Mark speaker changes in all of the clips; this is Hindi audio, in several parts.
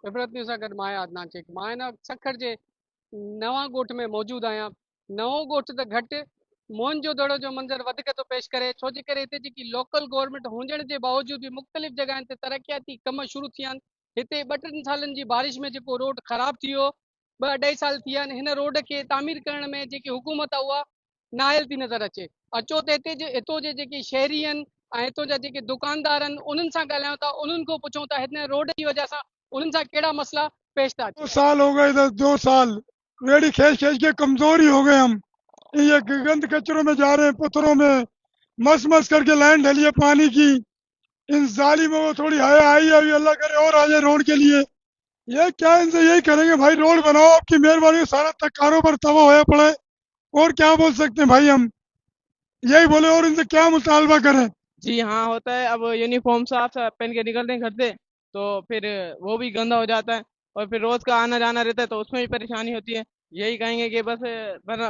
Speaker 1: इबरत न्यूज़ सां गॾु मां आहियां अदनान शेख। मां हिन सखर जे नवां ॻोठ में मौजूदु आहियां। नओं ॻोठ त घटि, मोहन जो दड़ो जो मंज़र वधीक थो पेश करे, छो जे करे हिते जेकी लोकल गवर्नमेंट हुजण जे बावजूद भी मुख़्तलिफ़ जॻहियुनि ते तरक़ियाती कम शुरू थिया आहिनि। हिते 2-3 सालनि जी बारिश में जेको रोड ख़राब थी वियो, 2-2.5 साल थी विया आहिनि। हिन रोड खे तामीर करण में जेकी हुकूमत आहे उहा नाइल थी नज़र अचे। अचो त हितो जे जेके शहरी आहिनि ऐं हितो जा जेके दुकानदार आहिनि उन्हनि सां ॻाल्हायूं था, उन्हनि खां पुछूं था हिन रोड जी वजह सां उन्हनि सां कहिड़ा मसला पेश था
Speaker 2: दो
Speaker 1: अचनि।
Speaker 2: साल हो गए इधर, 2 साल रेडी खींच खींच के कमजोर ही हो गए हम। ये गंद कचरों में जा रहे हैं, पत्थरों में मस मस करके लाइन ढली है पानी की। इन जालिमों को थोड़ी हया आई है, अभी अल्लाह करे और आ जाए रोड के लिए। ये क्या इनसे यही करेंगे भाई, रोड बनाओ, आपकी मेहरबानी, सारा तक कारोबार तबाह होया पड़ा है। और क्या बोल सकते हैं भाई हम, यही बोले और इनसे क्या मुतालबा करें।
Speaker 3: जी हाँ, होता है। अब यूनिफॉर्म साफ साफ पहन के निकलते हैं घर से, तो फिर वो भी गंदा हो जाता है। और फिर रोज का आना जाना रहता है, तो उसमें भी परेशानी होती है। यही कहेंगे कि बस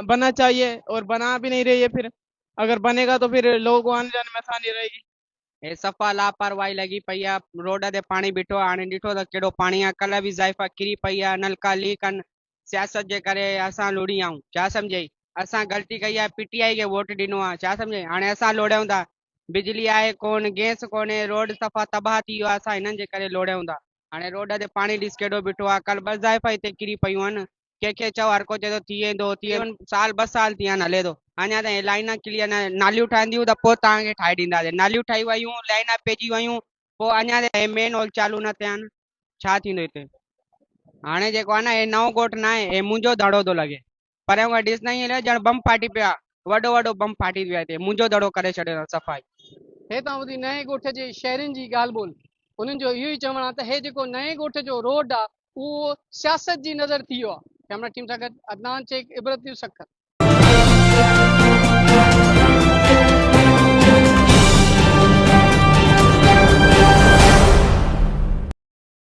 Speaker 3: बनना चाहिए, और बना भी नहीं रही है। फिर अगर बनेगा तो फिर लोगों को आने जाने में आसानी रहेगी।
Speaker 4: हे सफ़ा लापरवाही लॻी पई आहे। रोड ते पाणी बीठो आहे, हाणे ॾिठो त कहिड़ो पाणी आहे। कल्ह बि ज़ाइफ़ा किरी पई आहे, नलका लीक आहिनि। सियासत जे करे असां लुड़ी आहियूं, छा सम्झई। असां ग़लती कई आहे, पीटीआई खे वोट ॾिनो आहे, छा सम्झई। हाणे असां लोड़ियूं था, बिजली आहे कोन, गैस कोन्हे, रोड सफ़ा तबाह थी वियो आहे, असां हिननि जे करे लोड़ियूं था। हाणे रोड ते पाणी ॾिस केॾो बीठो आहे। कल्ह 2 ज़ाइफ़ा हिते किरी पयूं आहिनि। कंहिंखे चओ हर को चए थो थी वेंदो थी वेंदो, साल 2 साल थी विया आहिनि हले थो। अञा ताईं लाइनां क्लियर न, नालियूं ठहंदियूं त पोइ तव्हांखे ठाहे ॾींदासीं। नालियूं ठही वियूं, लाइनां पइजी वियूं, पोइ अञा ताईं मेन हॉल चालू न थिया आहिनि। छा थींदो हिते। हाणे जेको आहे न, हे नओं ॻोठ न आहे, हे मुंहिंजो दड़ो थो लॻे। परियां खां ॾिस न, ईअं लॻे ॼण बम फाटी पियो आहे। वॾो वॾो बम फाटी वियो आहे हिते, मुंहिंजो दड़ो करे छॾियो अथऊं सफ़ाई।
Speaker 1: हे तव्हां ॿुधी नए ॻोठ जे शहरनि जी ॻाल्हि ॿोल। उन्हनि जो इहो ई चवणु आहे त हे जेको नए ॻोठ जो रोड आहे उहो सियासत जी नज़र थी वियो आहे। कैमरा टीम सां गॾु अदनान शेख, इबरत न्यूज़ सखर।